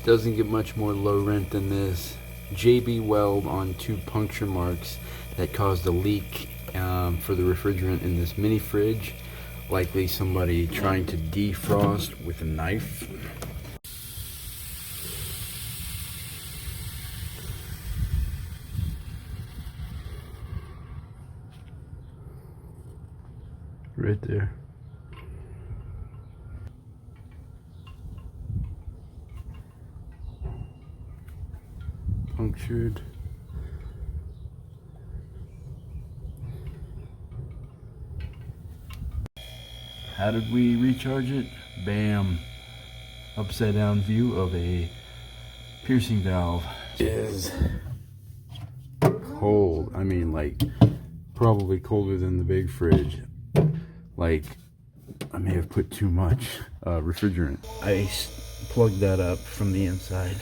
Doesn't get much more low rent than this. JB Weld on 2 puncture marks that caused a leak for the refrigerant in this mini fridge. Likely somebody trying to defrost with a knife. Right there. Punctured. How did we recharge it? Bam. Upside down view of a piercing valve. It is cold. I mean, like, probably colder than the big fridge. Like, I may have put too much refrigerant. I plugged that up from the inside.